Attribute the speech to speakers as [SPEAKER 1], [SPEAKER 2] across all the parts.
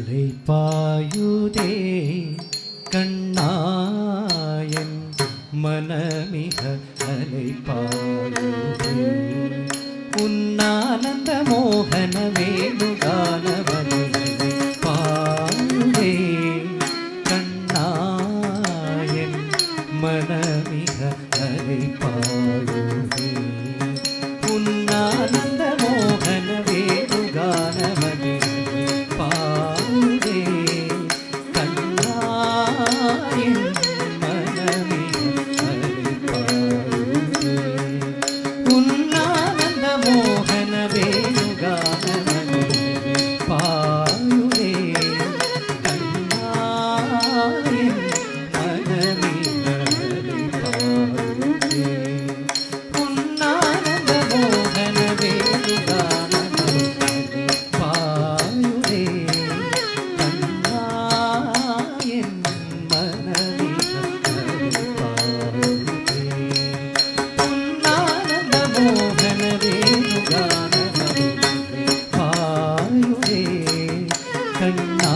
[SPEAKER 1] அலைபாயுதே கண்ணாயன் மனமிக அலைபாயுதே உன்னானந்த மோகன வேணுகானவனை பாயுதே கண்ணாயன் மனமிக அலைபாயுதே உன்னானந்த மோகன வேணுகானவனை பாயுதே கண்ணாயன் மனமிக அலைபாயுதே உன்னானந்த மோகன வேணுகானவனை பாயுதே கண்ணாயன் மனமிக அலைபாயுதே உன்னானந்த மோகன வேணுகானவனை பாயுதே கண்ணாயன் மனமிக அலைபாயுதே உன்னானந்த மோகன வேணுகானவனை பாயுதே கண்ணா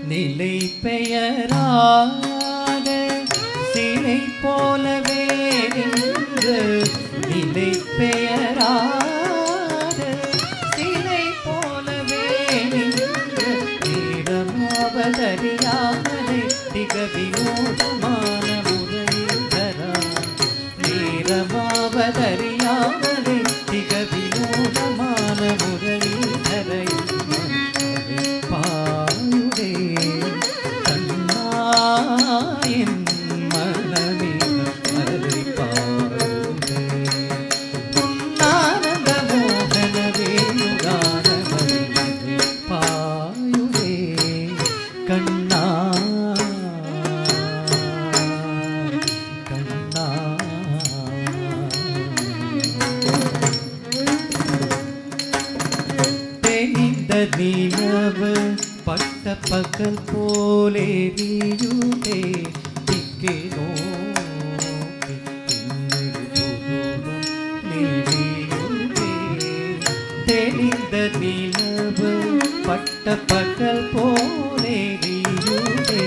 [SPEAKER 1] நிலை பெயராத சிலை போலவே நின்று நிலை பெயராத சிலை போலவே நின்று நேரமாவதறியாமலே திக வினோதமான முரளிதரா நேரமாவதறியாமலே திக வினோதமான முரளிதரை பாயுதே கண்ணாயன் மனமிக அலைபாயுதே உன்னானந்த மோகன வேணுகானவனை பாயுதே கண்ணா கண்ணா தெளிந்த நிலவு பட்ட பகல் போலே நீயுதே திக்கே நோக்கி நீயுதே தெளிந்த நிலவு பட்ட பகல் போலே நீயுதே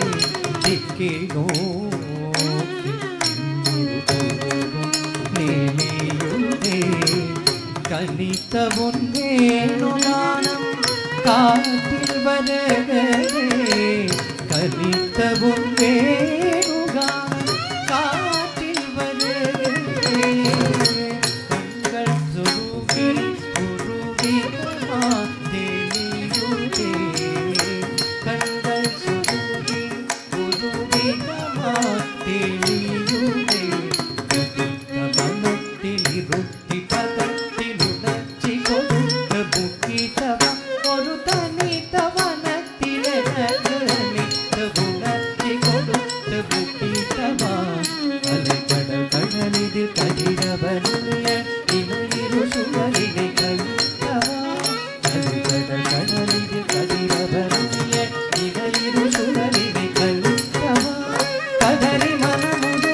[SPEAKER 1] திக்கே நோக்கி நீயுதே கனித்த உன்னேனுமானம் காட்டில் வருகவே கனித்த உன்னேனுகானம் காட்டில் வருகவே கண்கள் சுருகி உருவிதமா தெளியுதே கண்கள் சுருகி உருவிதமா தெளியுதே மனத்தில் இருத்தி பதத்தில் உணர்ச்சி கொடுத்த புக்கிதவ ஒரு தனித்தவனத்தில் நித்த உணர்ச்சி கொடுத்த புக்கிதவா அலைக்கடல் கடலில் கதிரவனிய இரு சுவரினை கழித்தவா அலைக்கடல் கடலில் கதிரவனிய இரு சுவரினை கழித்தவா கதறி மனமுடு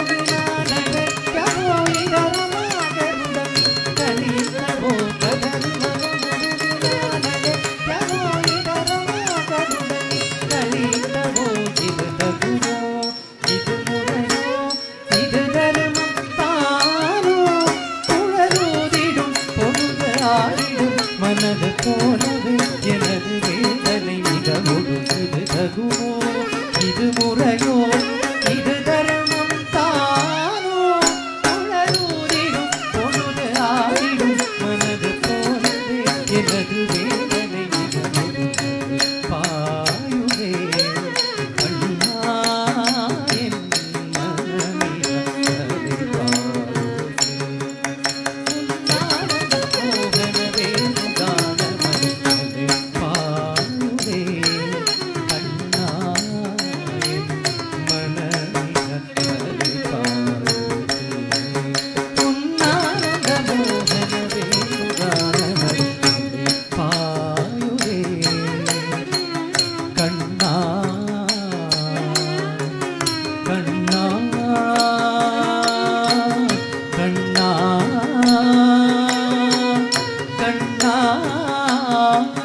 [SPEAKER 1] ആ